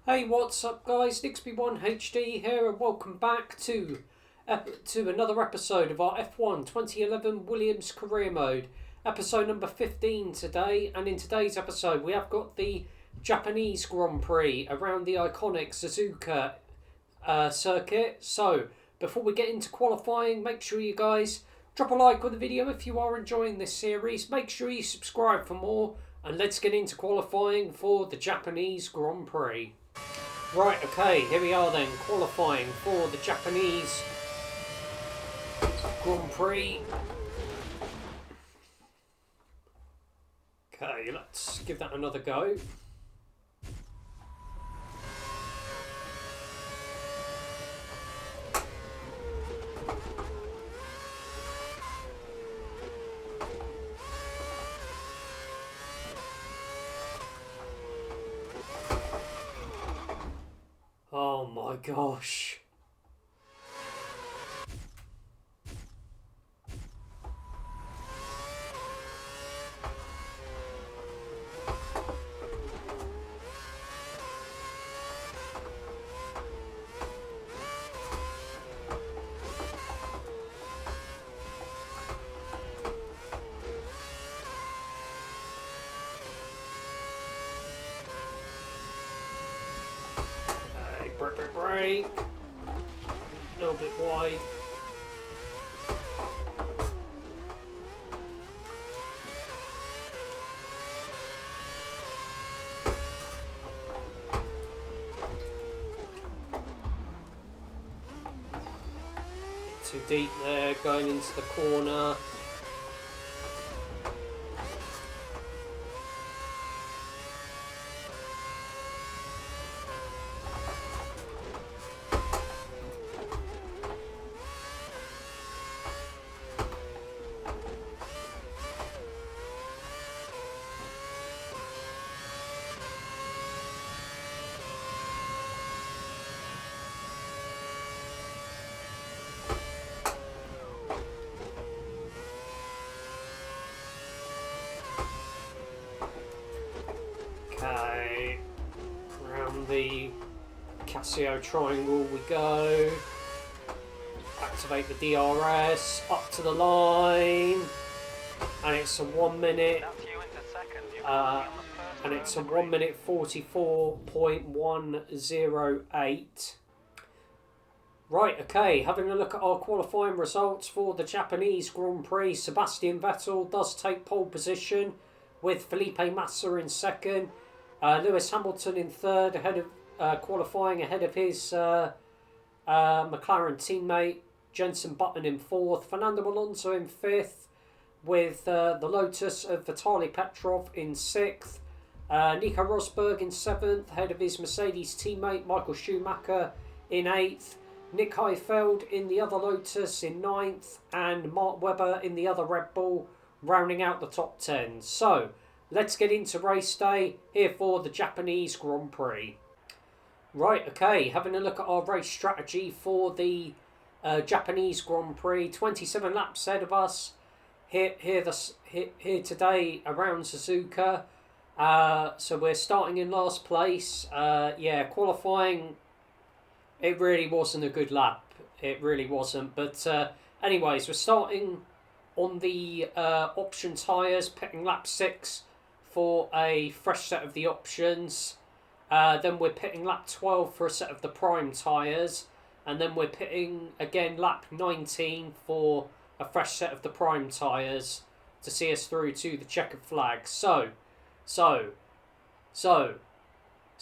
Hey, what's up, guys? Nixby1HD here, and welcome back to another episode of our F1 2011 Williams Career Mode, episode number 15 today. And in today's episode, we have got the Japanese Grand Prix around the iconic Suzuka circuit. So, before we get into qualifying, make sure you guys drop a like on the video if you are enjoying this series. Make sure you subscribe for more, and let's get into qualifying for the Japanese Grand Prix. Right, okay, here we are then, qualifying for the Japanese Grand Prix. Okay, let's give that another go. Oh my gosh. Brake. A little bit wide. Too deep there, going into the corner. Okay, around the Casio triangle we go. Activate the DRS, up to the line, and it's a 1 minute. And it's a 1 minute 44.108. Right, okay, having a look at our qualifying results for the Japanese Grand Prix. Sebastian Vettel does take pole position, with Felipe Massa in second. Lewis Hamilton in third, ahead of qualifying ahead of his McLaren teammate Jenson Button in fourth. Fernando Alonso in fifth, with the Lotus of Vitaly Petrov in sixth. Nico Rosberg in seventh, ahead of his Mercedes teammate Michael Schumacher in eighth. Nick Heidfeld in the other Lotus in ninth, and Mark Webber in the other Red Bull, rounding out the top 10. So, let's get into race day here for the Japanese Grand Prix. Right, okay, having a look at our race strategy for the Japanese Grand Prix. 27 laps ahead of us here today around Suzuka. So we're starting in last place. Qualifying, it really wasn't a good lap. It really wasn't. But anyways, we're starting on the option tyres, pitting lap 6 for a fresh set of the options. Then we're pitting lap 12 for a set of the prime tyres. And then we're pitting again lap 19 for a fresh set of the prime tyres to see us through to the checkered flag. So,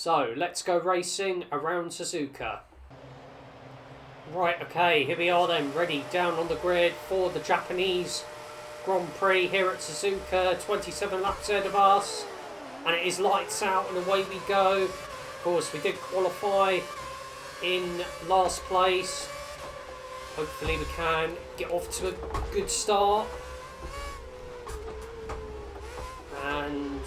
let's go racing around Suzuka. Right, okay, here we are then, ready down on the grid for the Japanese Grand Prix here at Suzuka. 27 laps ahead of us, and it is lights out and away we go. Of course, we did qualify in last place. Hopefully we can get off to a good start. And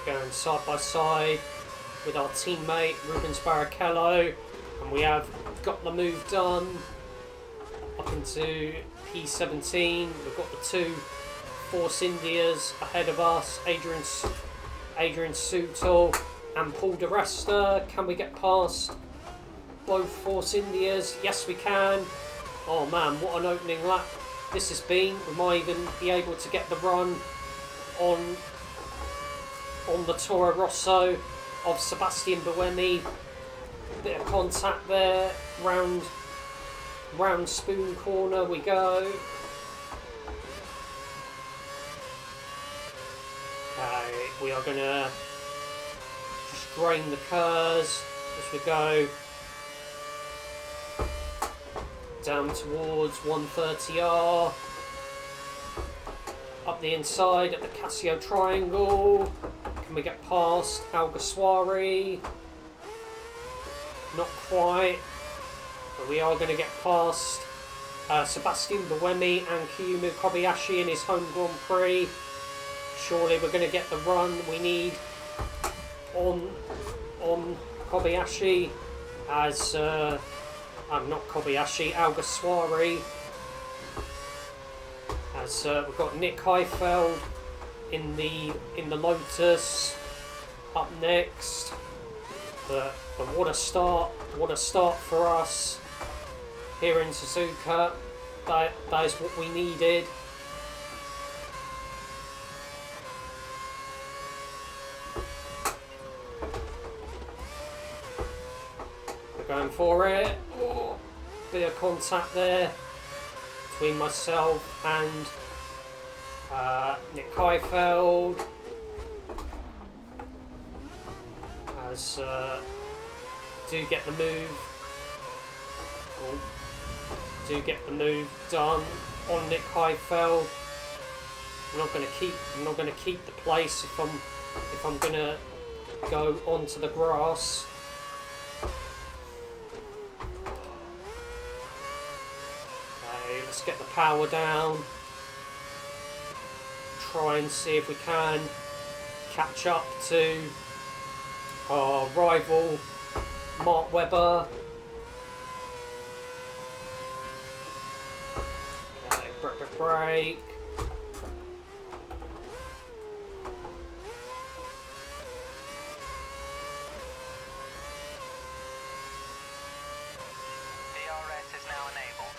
we're going side by side with our teammate Rubens Barrichello, and we have got the move done up into P17. We've got the two Force Indias ahead of us, Adrian Sutil and Paul di Resta. Can we get past both Force Indias? Yes, we can. Oh man, what an opening lap this has been. We might even be able to get the run on the Toro Rosso of Sebastian Buemi. Bit of contact there, round Spoon corner we go. Okay, we are gonna just drain the curves as we go down towards 130R, up the inside at the Casio Triangle. Can we get past Alguersuari? Not quite, but we are going to get past Sebastian Buemi and Kiyumu Kobayashi in his home Grand Prix. Surely we're going to get the run we need on Kobayashi as not Kobayashi, Alguersuari, as we've got Nick Heifeld in the Lotus up next. But what a start for us here in Suzuka. That is what we needed. We're going for it. Oh, bit of contact there between myself and Nick Heifeld. As do get the move done on Nick Heifeld. I'm not going to keep the place if I'm going to go onto the grass. Okay, let's get the power down. Try and see if we can catch up to our rival Mark Webber. Okay, break. DRS is now enabled.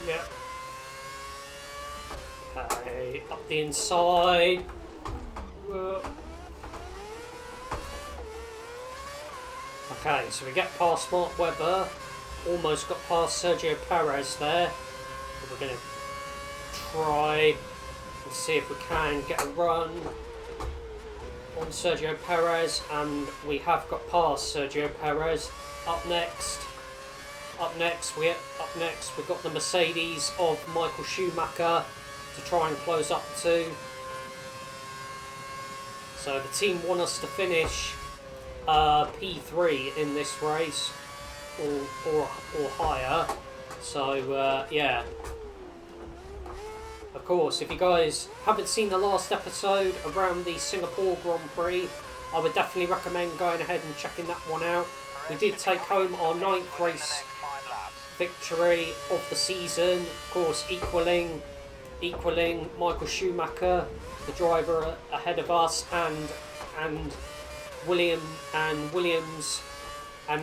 Yep. Okay, up the inside. Okay, so we get past Mark Webber. Almost got past Sergio Perez there. But we're going to try and see if we can get a run on Sergio Perez, and we have got past Sergio Perez. Up next, we've got the Mercedes of Michael Schumacher to try and close up to. So the team want us to finish P3 in this race, or higher. So yeah. Of course, if you guys haven't seen the last episode around the Singapore Grand Prix, I would definitely recommend going ahead and checking that one out. We did take home our 9th race victory of the season, of course equaling Michael Schumacher, the driver ahead of us, and Williams, and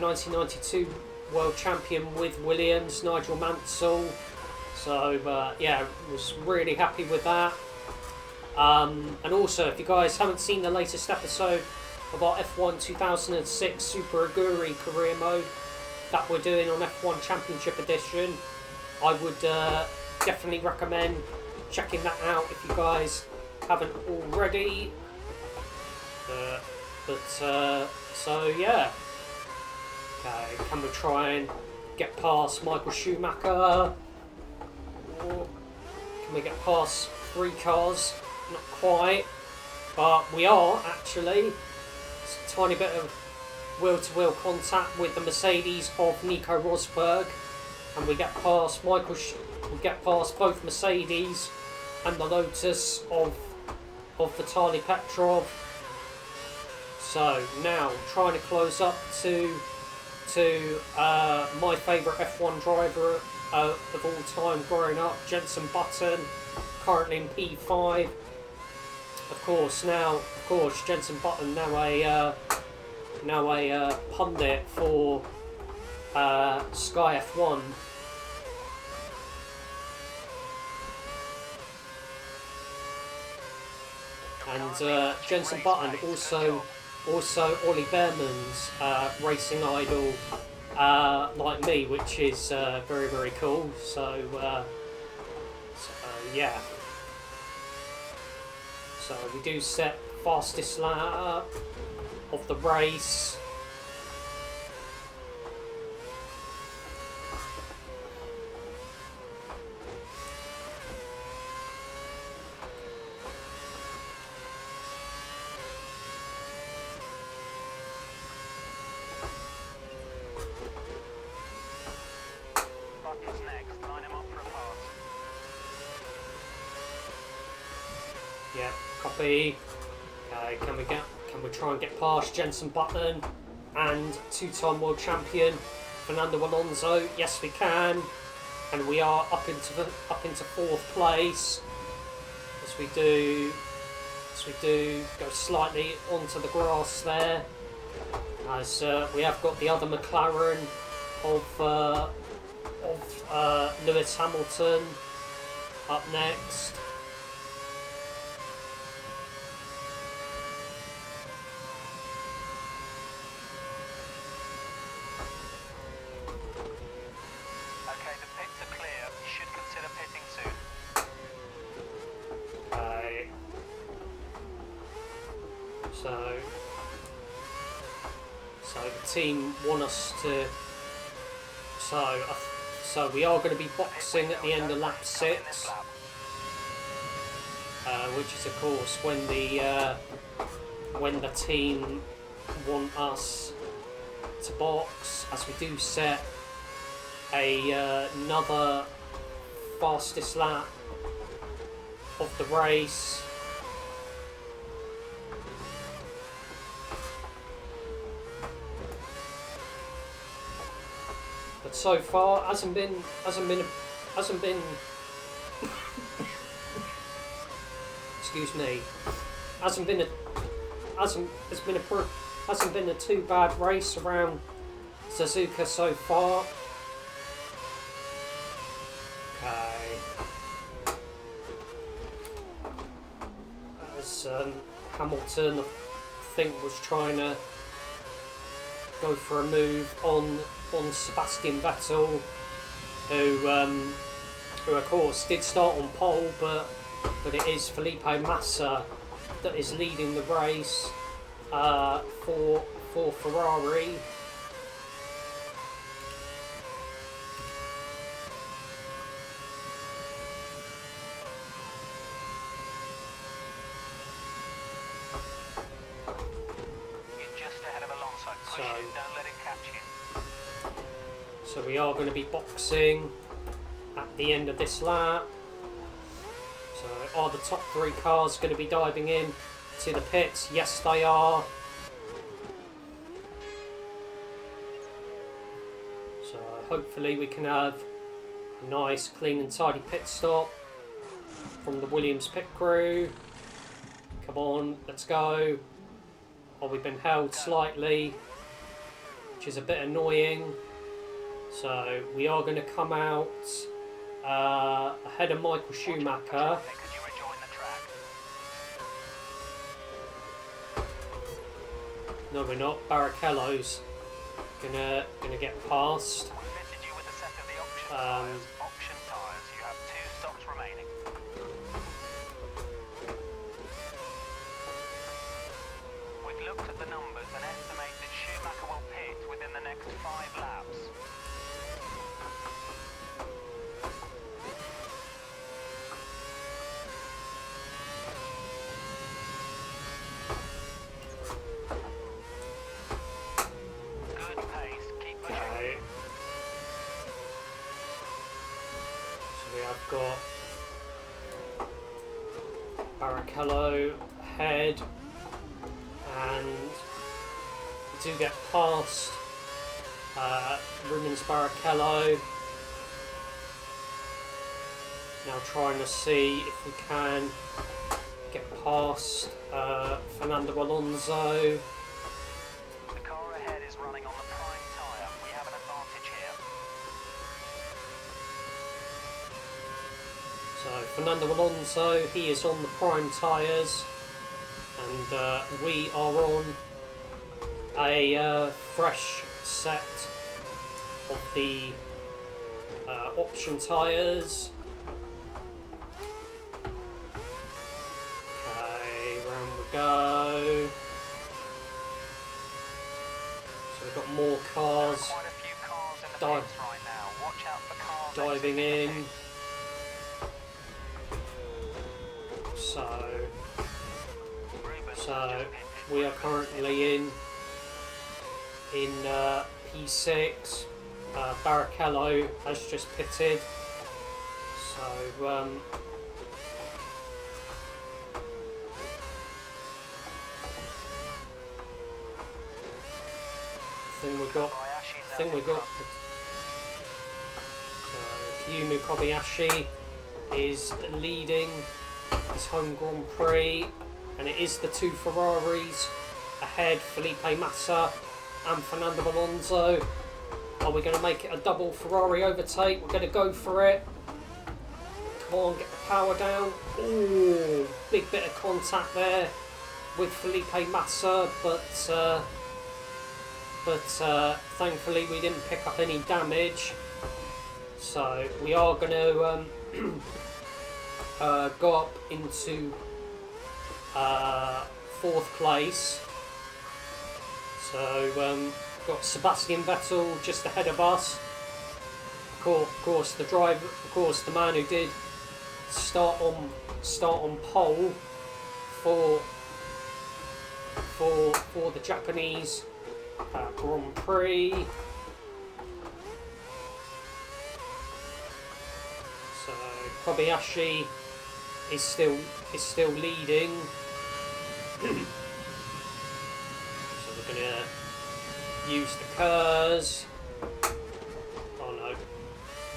1992 world champion with Williams, Nigel Mansell. So yeah, was really happy with that. And also, if you guys haven't seen the latest episode of our F1 2006 Super Aguri career mode that we're doing on F1 Championship Edition. I would definitely recommend checking that out if you guys haven't already. So yeah. Okay, can we try and get past Michael Schumacher? Or can we get past 3 cars? Not quite, but we are actually. It's a tiny bit of wheel-to-wheel contact with the Mercedes of Nico Rosberg, and we get past we get past both Mercedes and the Lotus of Vitaly Petrov. So now trying to close up to my favourite F1 driver of all time growing up, Jenson Button, currently in P5. Of course, Jenson Button now a pundit for Sky F1. And Jenson Button also Ollie Behrman's racing idol, like me, which is very, very cool. So yeah. So we do set fastest lap of the race. Button's next. Line him up for a pass. Yeah, copy. Okay, can we try and get past Jenson Button and 2-time world champion Fernando Alonso? Yes, we can, and we are up into 4th place as we do go slightly onto the grass there. As we have got the other McLaren of Lewis Hamilton up next. Okay, the pits are clear. You should consider pitting soon. Okay. So the team want us to. So we are going to be boxing at the end of lap 6, which is of course when the team want us to box, as we do set another fastest lap of the race. But so far hasn't been excuse me, hasn't been a too bad race around Suzuka so far. Okay. As Hamilton, I think, was trying to go for a move on Sebastian Vettel, who of course did start on pole, but it is Felipe Massa that is leading the race for Ferrari. You're just ahead of Alonso. Push him, don't let him catch you. So we are going to be boxing at the end of this lap. So are the top 3 cars going to be diving in to the pits? Yes, they are. So hopefully we can have a nice, clean and tidy pit stop from the Williams pit crew. Come on, let's go. Oh, we've been held slightly, which is a bit annoying. So we are going to come out ahead of Michael Schumacher. Could you rejoin the track? No, we're not. Barrichello's gonna get past. We fitted you with a set of the option Um, tyres. Option tyres. You have 2 stops remaining. We've looked at the numbers and estimate that Schumacher will pit within the next 5 laps. Good pace. Keep pushing. Okay. So we have got Barrichello ahead, and we do get past Rubens Barrichello. Now trying to see if we can get past Fernando Alonso. The car ahead is running on the prime tyre. We have an advantage here. So Fernando Alonso, he is on the prime tyres, and we are on a fresh set of the option tyres. Okay, round we go. So we've got more cars Quite a few cars in the Dive. pits right now. Watch out for cars diving exiting the in. pits. So Rubens So has just pitted. we are currently in P6. Barrichello has just pitted. So I think we got. So Kiyumi Kobayashi is leading his home Grand Prix, and it is the 2 Ferraris ahead, Felipe Massa and Fernando Alonso. Are we going to make it a double Ferrari overtake? We're going to go for it. Come on, get the power down. Ooh, big bit of contact there with Felipe Massa, but thankfully we didn't pick up any damage. So we are going to go up into 4th place. So got Sebastian Vettel just ahead of us. Of course, the man who did start on pole for the Japanese Grand Prix. So Kobayashi is still leading. So we're gonna use the Kers. Oh no,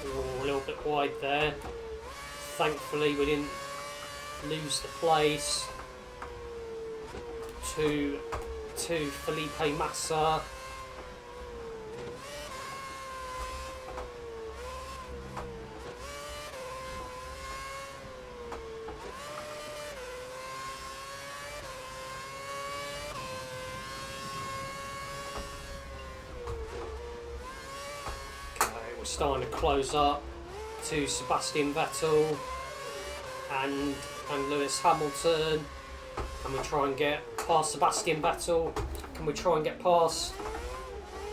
we were a little bit wide there. Thankfully we didn't lose the place to Felipe Massa. We're starting to close up to Sebastian Vettel and Lewis Hamilton. Can we try and get past Sebastian Vettel? Can we try and get past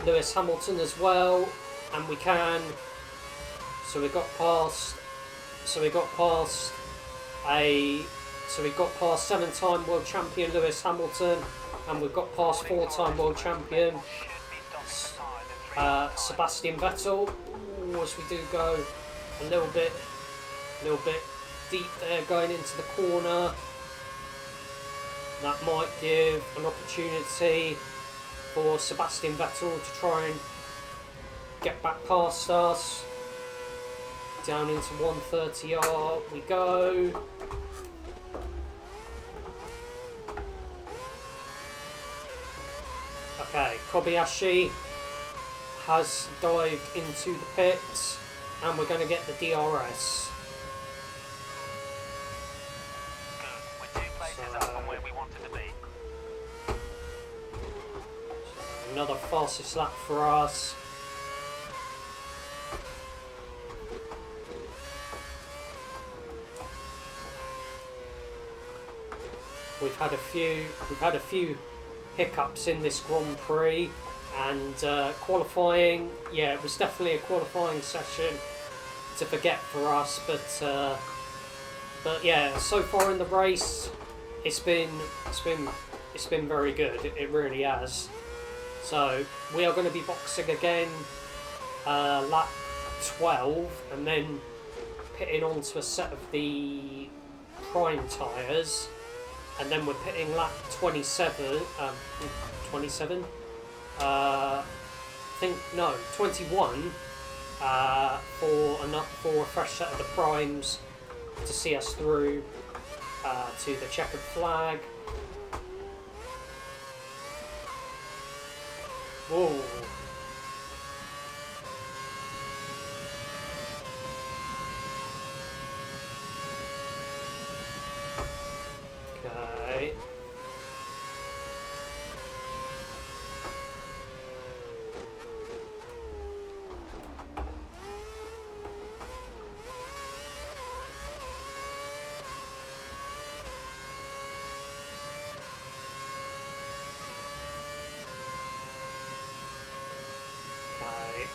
Lewis Hamilton as well? And we can. So we got past 7-time world champion Lewis Hamilton, and we've got past 4-time world champion Sebastian Vettel. Ooh, as we do go a little bit deep there going into the corner. That might give an opportunity for Sebastian Vettel to try and get back past us. Down into 130R we go. Okay, Kobayashi has dived into the pits, and we're going to get the DRS. Good. We're 2 places up from where we wanted to be. Another fastest lap for us. We've had a few hiccups in this Grand Prix, and qualifying. Yeah, it was definitely a qualifying session to forget for us, but yeah, so far in the race, it's been very good. It really has. So we are going to be boxing again, lap 12, and then pitting onto a set of the prime tyres, and then we're pitting lap 27. 27. I think no, 21. For a fresh set of the primes to see us through to the checkered flag. Whoa. Okay.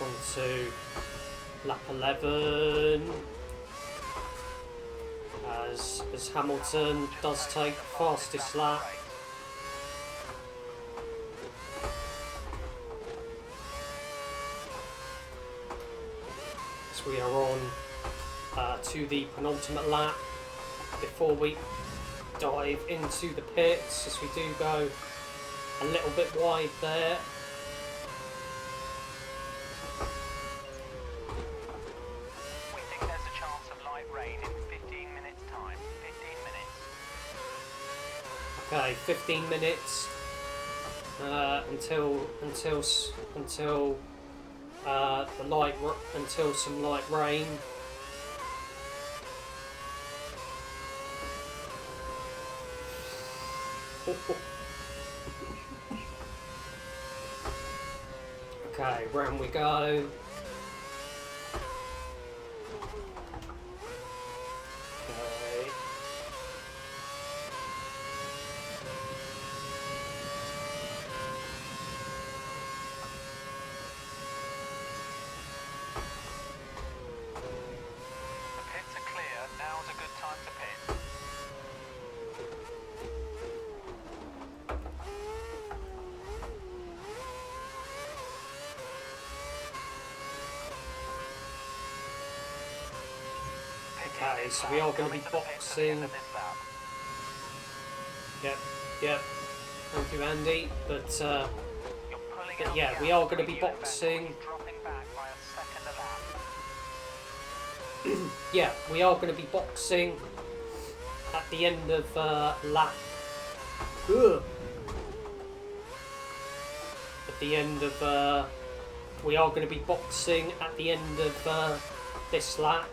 On to lap 11 as Hamilton does take fastest lap. As we are on to the penultimate lap before we dive into the pits, as we do go a little bit wide there. Okay, 15 minutes until some light rain. Okay, round we go. Okay, so we are going to be boxing. Yep. Thank you, Andy. But yeah, we are going to be boxing. Yeah, we are going to be boxing at the end of lap. At the end of we are going to be boxing at the end of this lap.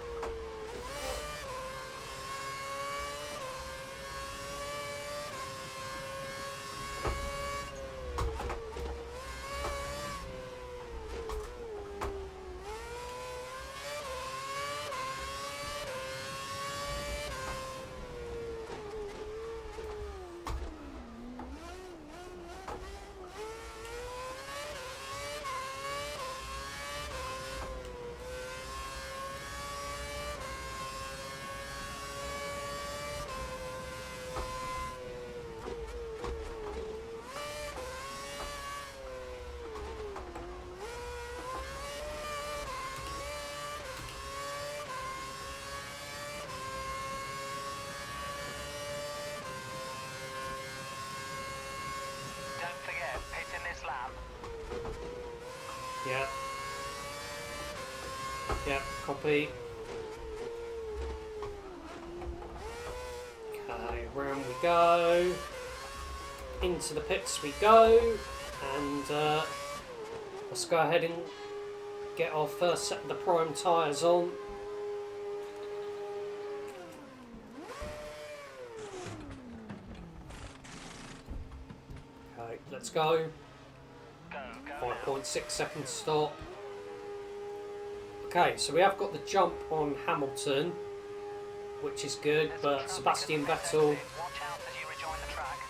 Yep, copy. Okay, round we go. Into the pits we go. And let's go ahead and get our first set of the prime tyres on. Okay, let's go. Go Go now. 5.6 second stop. Okay, so we have got the jump on Hamilton, which is good, There's but traffic Sebastian at the pit Vettel, exit. Watch out as you rejoin the track.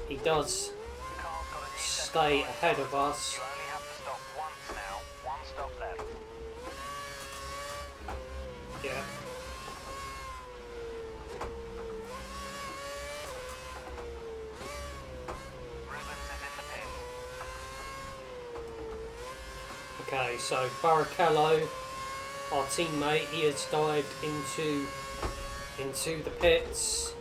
he does The car's got a new set of stay tyres ahead on. of us. You only have to stop once now. One stop left. Yeah. Rubens is in the pit. Okay, so Barrichello, our teammate, he has dived into the pits.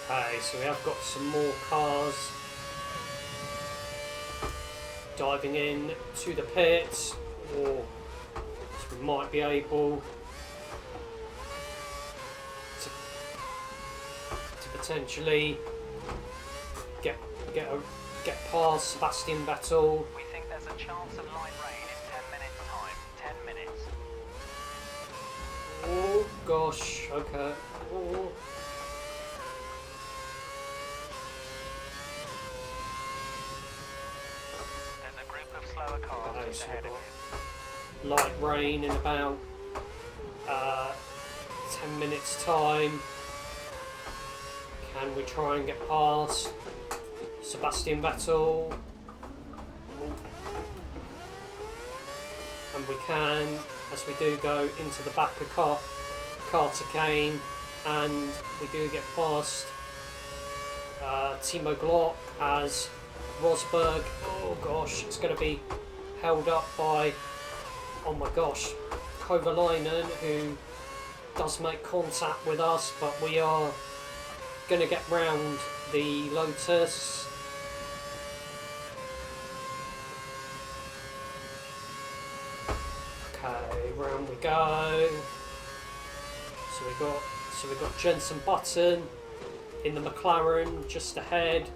Okay, so we have got some more cars diving in to the pits, or we might be able to potentially get past Sebastian Vettel. We think there's a chance of light rain in 10 minutes time. 10 minutes. Oh gosh, okay. Oh. There's a group of slower cars Okay, just so ahead we've of got you. light rain in about 10 minutes time. Can we try and get past Sebastian Vettel? And we can, as we do go into the back of Carter Kane, and we do get past Timo Glock as Rosberg. Oh gosh, it's going to be held up by, oh my gosh, Kovalainen, who does make contact with us, but we are going to get round the Lotus. Okay, round we go. So we got Jenson Button in the McLaren just ahead.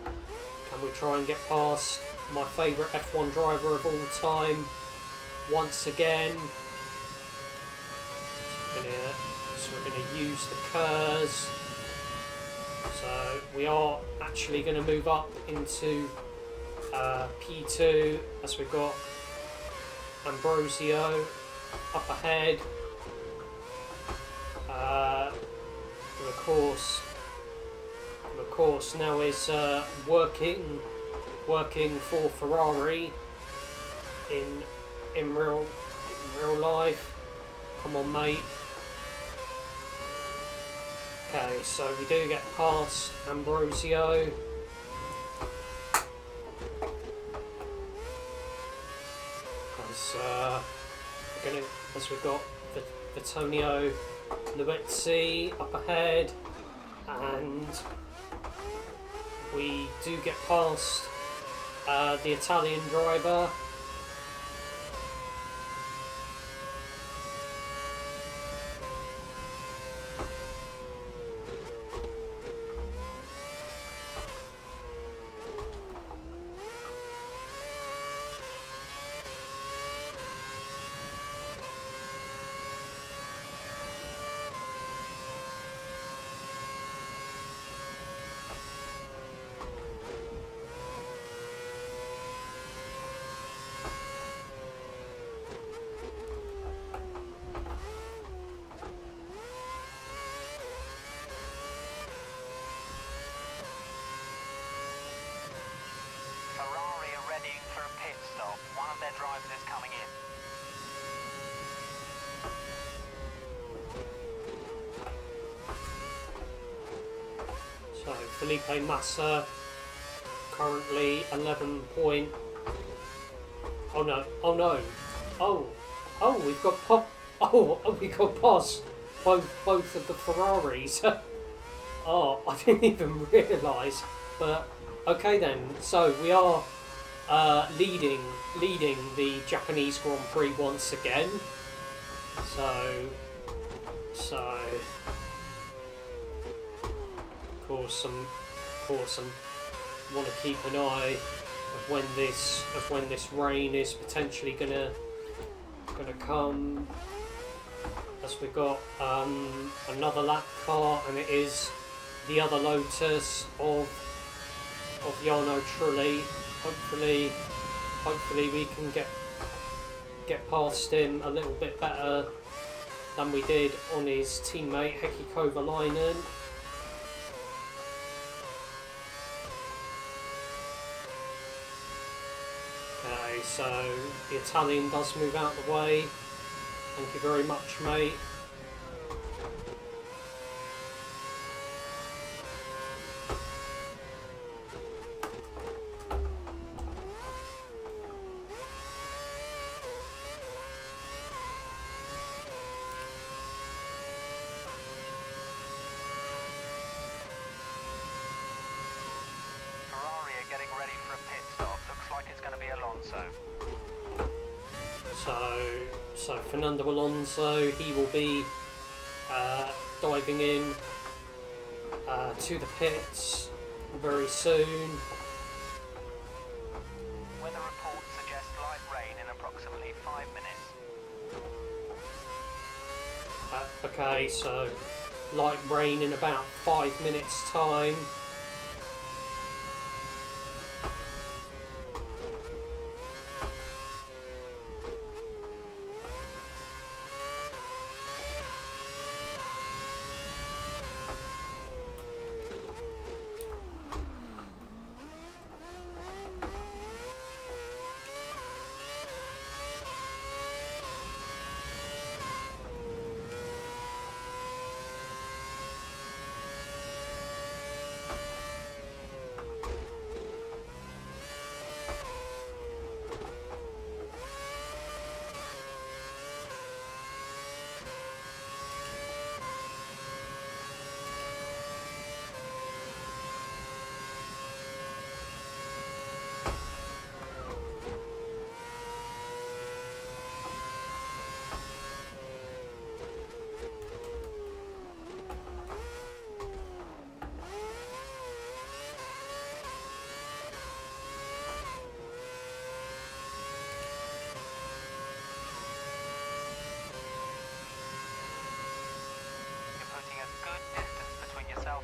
Can we try and get past my favourite F1 driver of all time once again? So we're going to use the KERS. So we are actually going to move up into P2 as we've got Ambrosio up ahead. And of course now is working for Ferrari in real life. Come on, mate. Okay, so we do get past Ambrosio. As we've got Vittorio Luizzi up ahead, and we do get past the Italian driver. Felipe Massa currently 11 point. Oh no! Oh no! Oh, we've got pop. Oh, we got past both of the Ferraris. Oh, I didn't even realise. But okay then. So we are leading the Japanese Grand Prix once again. So of course want to keep an eye of when this rain is potentially gonna come, as we got another lap car, and it is the other Lotus of Jarno Trulli. Hopefully we can get past him a little bit better than we did on his teammate Heikki Kovalainen. Okay, so the Italian does move out of the way. Thank you very much, mate. So Fernando Alonso, he will be diving in to the pits very soon. Weather reports suggest light rain in approximately 5 minutes. Okay, so light rain in about 5 minutes' time.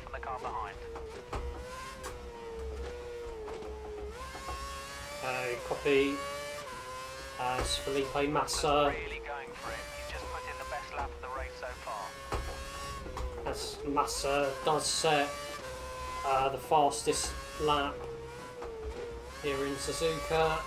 And the car behind. Copy as Felipe Massa. Really going for it. He's just put in the best lap of the race so far. As Massa does set the fastest lap here in Suzuka.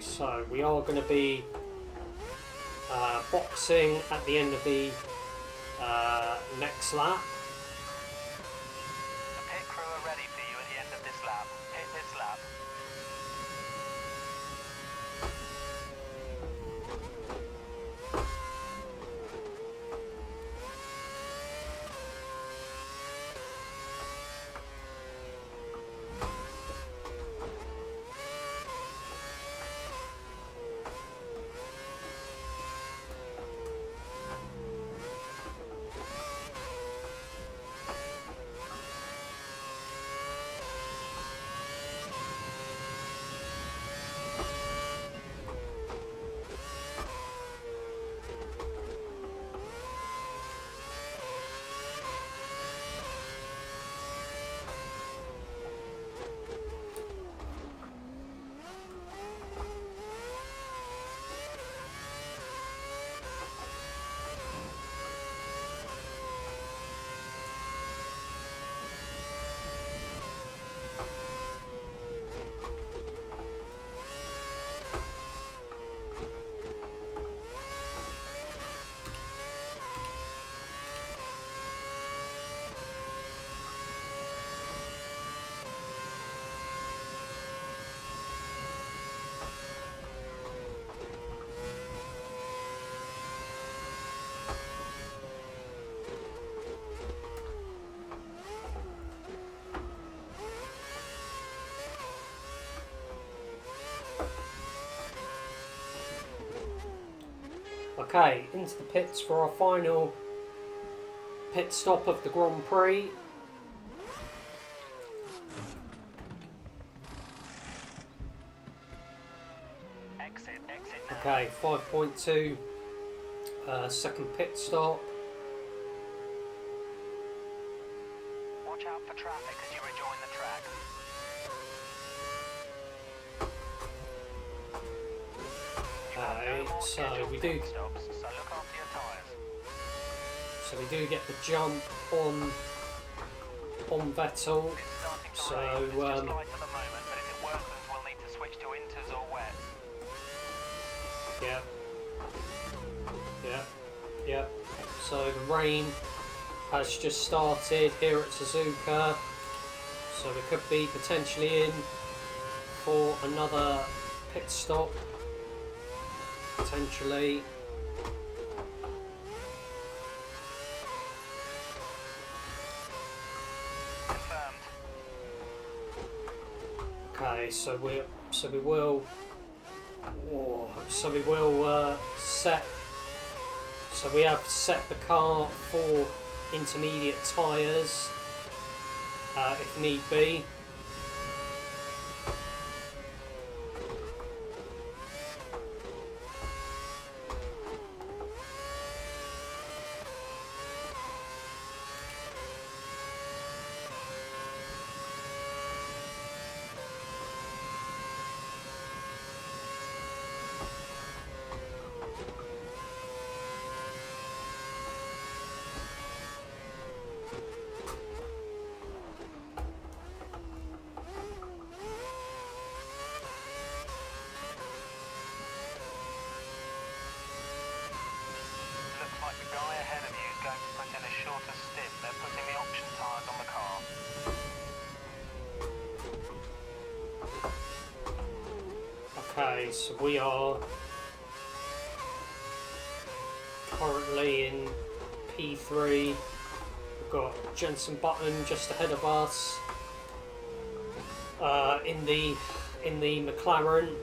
So we are going to be boxing at the end of the next lap. The pit crew are ready for you at the end of this lap. Hit this lap. Okay, into the pits for our final pit stop of the Grand Prix. Exit now. Okay, 5.2, second pit stop. Watch out for traffic as you rejoin the track. You have Okay, no more so scheduled we pit do, stops, so look after your tyres. so we do get the jump on Vettel. It's starting to So, rain. It's just light at the moment, but if it worsens, we'll need to switch to inters or wet. Yeah. Yeah. Yeah. So the rain has just started here at Suzuka. So we could be potentially in for another pit stop. Potentially. Confirmed. Okay, so we will set. So we have set the car for intermediate tyres, if need be. Looks like the guy ahead of you is going to put in a shorter stint. They're putting the option tyres on the car. Okay, so we are currently in P3. We've got Jenson Button just ahead of us in the McLaren.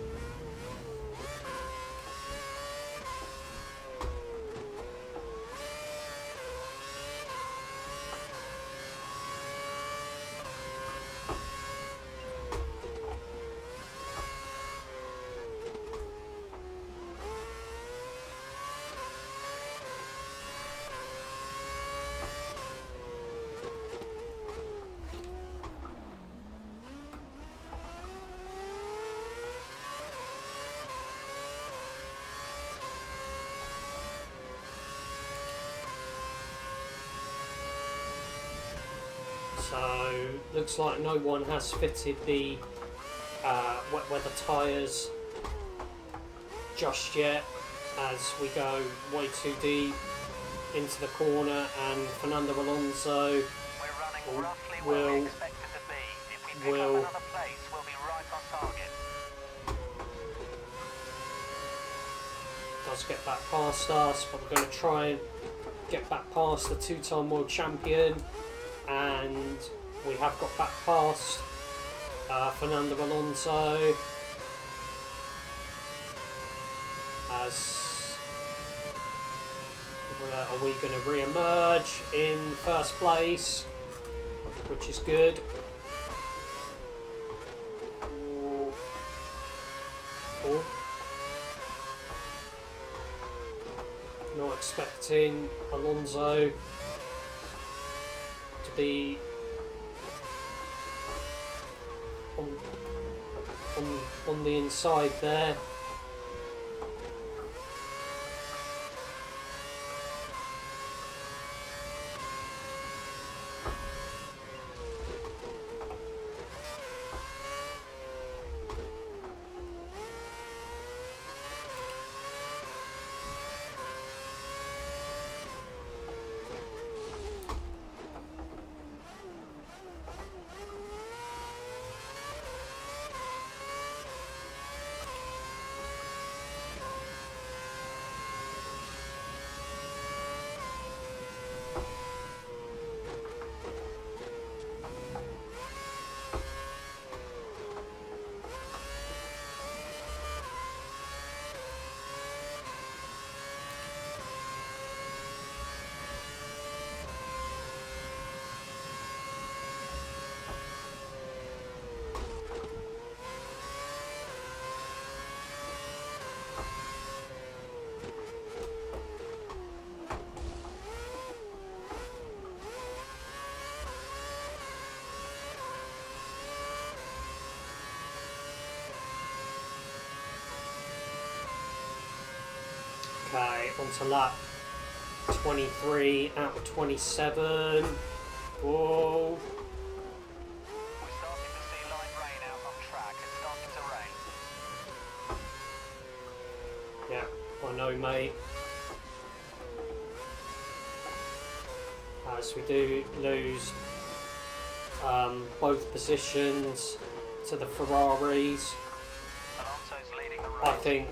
So looks like no one has fitted the wet weather tyres just yet, as we go way too deep into the corner, and Fernando Alonso We're running roughly where will- we expected to be. If we pick will- up another place, we'll be right on target. does get back past us, but we're going to try and get back past the two-time world champion, and we have got back past Fernando Alonso. As are we going to re-emerge in first place, which is good. Oh. Not expecting Alonso to be on the inside there. onto lap 23 out of 27. Whoa. We're starting to see light rain out on track. It's starting to rain. Yeah, I know, mate. As we do lose both positions to the Ferraris, Alonso's leading the race. I think.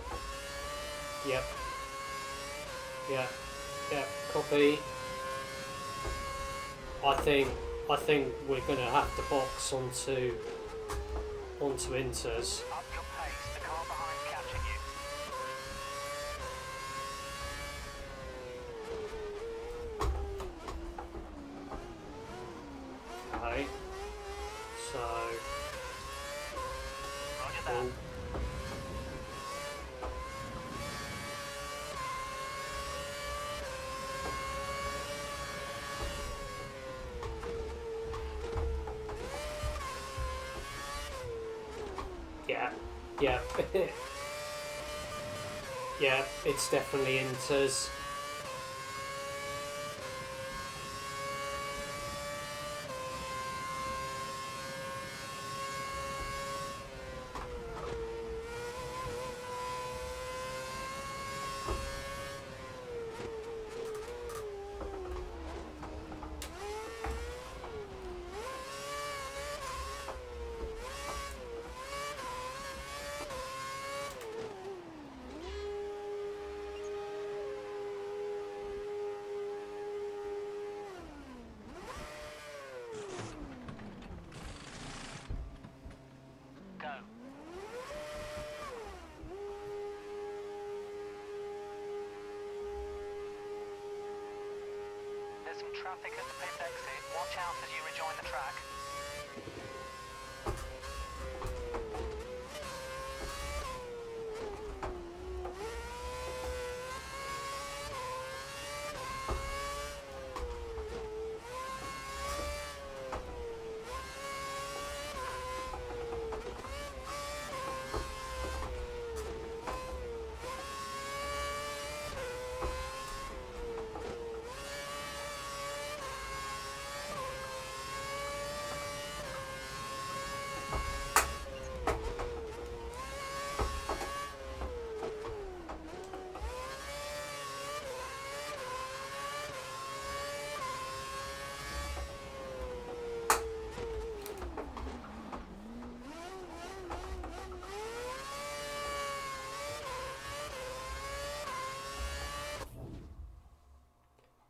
Yep. Yeah, copy. I think we're gonna have to box onto Inters. Up your pace. The car behind's catching you. Okay. So Roger that. oh, yeah. Yeah, it's definitely Inters. Go. There's some traffic at the pit exit. Watch out as you rejoin the track.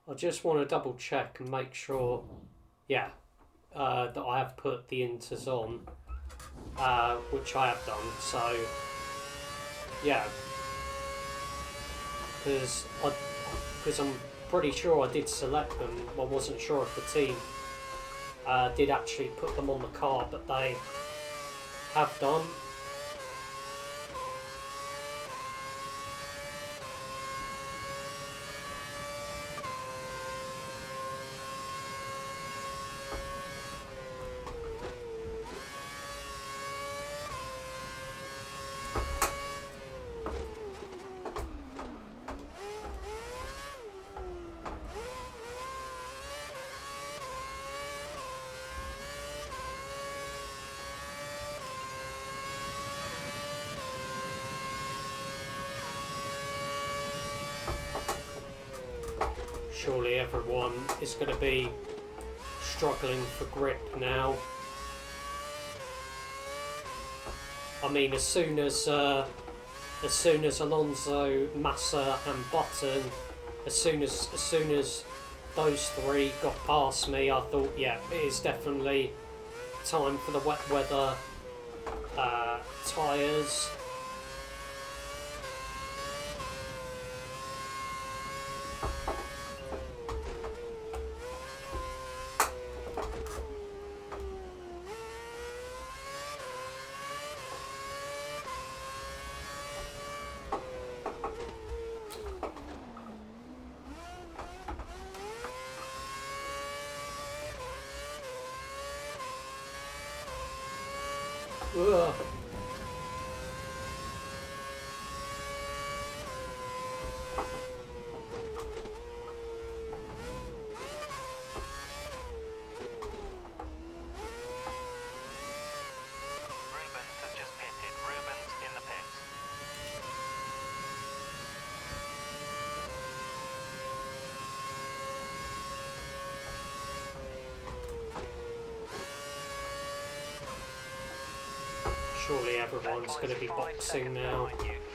I just want to double check and make sure, yeah, that I have put the Inters on, which I have done. So, yeah, because I'm pretty sure I did select them. I wasn't sure if the team did actually put them on the car, but they have done. Surely everyone is going to be struggling for grip now. I mean, as soon as Alonso, Massa, and Button, as soon as those three got past me, I thought, yeah, it is definitely time for the wet weather tyres. Ugh. Surely everyone's going to be boxing now.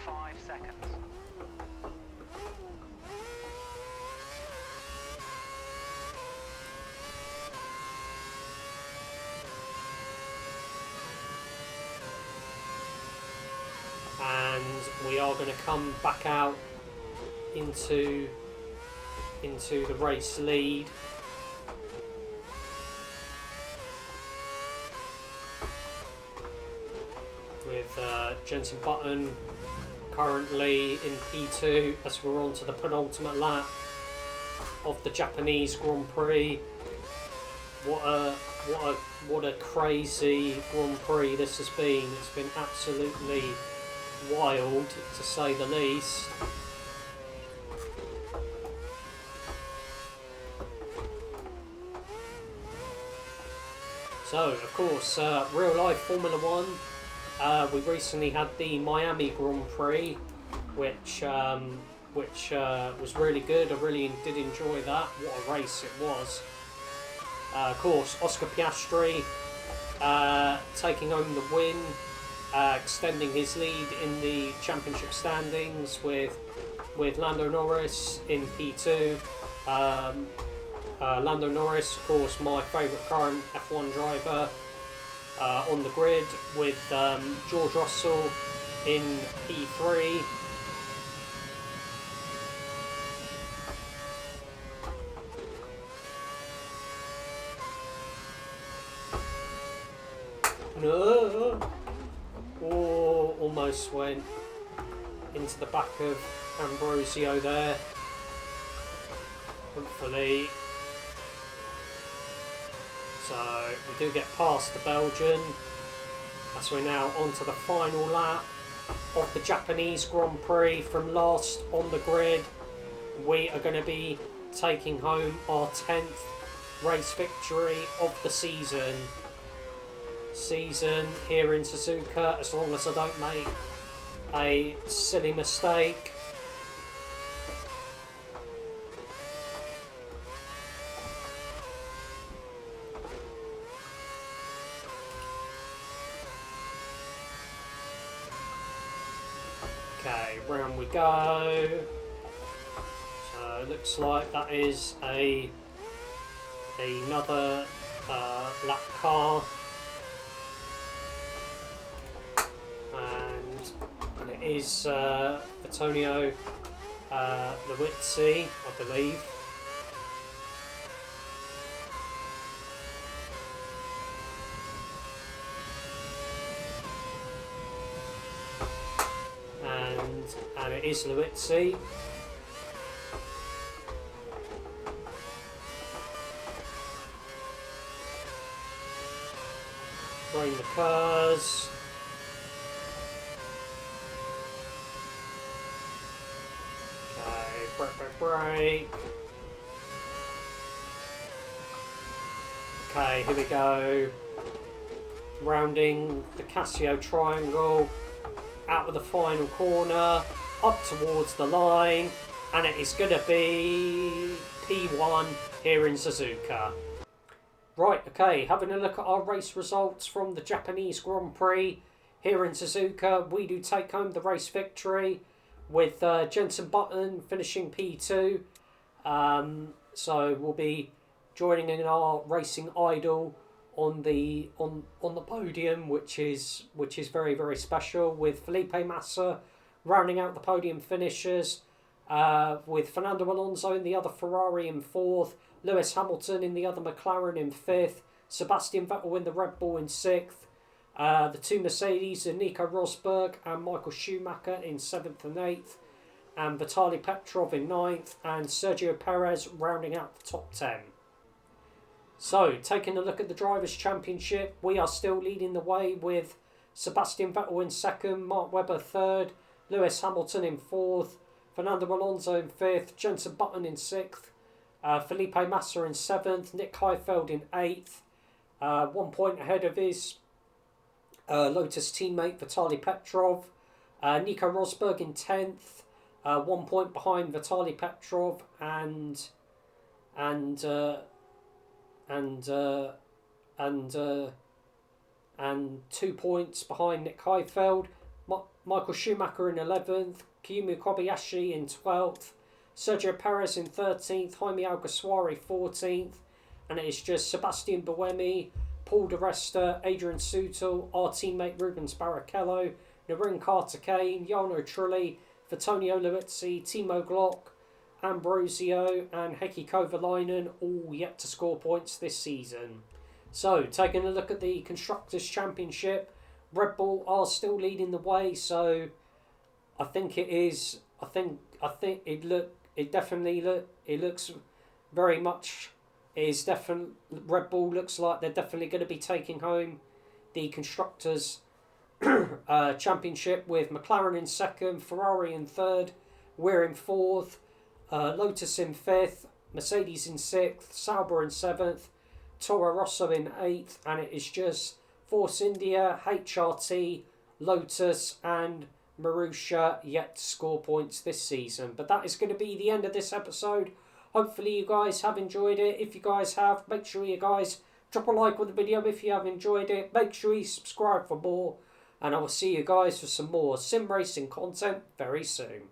5 seconds. And we are going to come back out into the race lead. With Jenson Button currently in P2 as we're on to the penultimate lap of the Japanese Grand Prix. What a crazy Grand Prix this has been. It's been absolutely wild, to say the least. So, of course, real life Formula One. We recently had the Miami Grand Prix, which was really good. I really did enjoy that. What a race it was. Of course, Oscar Piastri taking home the win, extending his lead in the championship standings with Lando Norris in P2. Lando Norris, of course, my favourite current F1 driver, on the grid with George Russell in P3. No! Oh, almost went into the back of Ambrosio there. Hopefully. So we do get past the Belgian. As we're now on to the final lap of the Japanese Grand Prix from last on the grid. We are going to be taking home our 10th race victory of the season here in Suzuka, as long as I don't make a silly mistake. Okay, round we go. So it looks like that is another lap car. And it is Antonio Liuzzi, I believe. And it is Liuzzi. Bring the cars. Break. Okay, here we go. Rounding the Casio triangle, out of the final corner, up towards the line, and it is going to be P1 here in Suzuka. Right, okay, having a look at our race results from the Japanese Grand Prix here in Suzuka. We do take home the race victory, with Jenson Button finishing P2. So we'll be joining in our racing idol on the podium, which is very, very special, with Felipe Massa rounding out the podium finishers, with Fernando Alonso in the other Ferrari in 4th, Lewis Hamilton in the other McLaren in 5th, Sebastian Vettel in the Red Bull in 6th, the 2 Mercedes, Nico Rosberg and Michael Schumacher in 7th and 8th, and Vitaly Petrov in 9th, and Sergio Perez rounding out the top 10. So, taking a look at the Drivers' Championship, we are still leading the way with Sebastian Vettel in 2nd, Mark Webber 3rd, Lewis Hamilton in 4th, Fernando Alonso in 5th, Jenson Button in 6th, Felipe Massa in 7th, Nick Heidfeld in 8th, 1 point ahead of his Lotus teammate Vitaly Petrov, Nico Rosberg in 10th, 1 point behind Vitaly Petrov, and and 2 points behind Nick Heidfeld. Michael Schumacher in 11th, Kiyomi Kobayashi in 12th, Sergio Perez in 13th, Jaime Alguersuari 14th, and it is just Sebastian Buemi, Paul di Resta, Adrian Sutil, our teammate Rubens Barrichello, Narin Carter-Kane, Jarno Trulli, Vittorio Luizzi, Timo Glock, Ambrosio and Heikki Kovalainen all yet to score points this season. So, taking a look at the Constructors' Championship, Red Bull are still leading the way, so I think it is. I think it looks very much. It is definitely Red Bull looks like they're definitely going to be taking home the Constructors' Championship, with McLaren in second, Ferrari in third, Weir in fourth, Lotus in fifth, Mercedes in sixth, Sauber in seventh, Toro Rosso in eighth, and it is just Force India, HRT, Lotus and Marussia yet to score points this season. But that is going to be the end of this episode. Hopefully you guys have enjoyed it. If you guys have, make sure you guys drop a like on the video if you have enjoyed it. Make sure you subscribe for more. And I will see you guys for some more sim racing content very soon.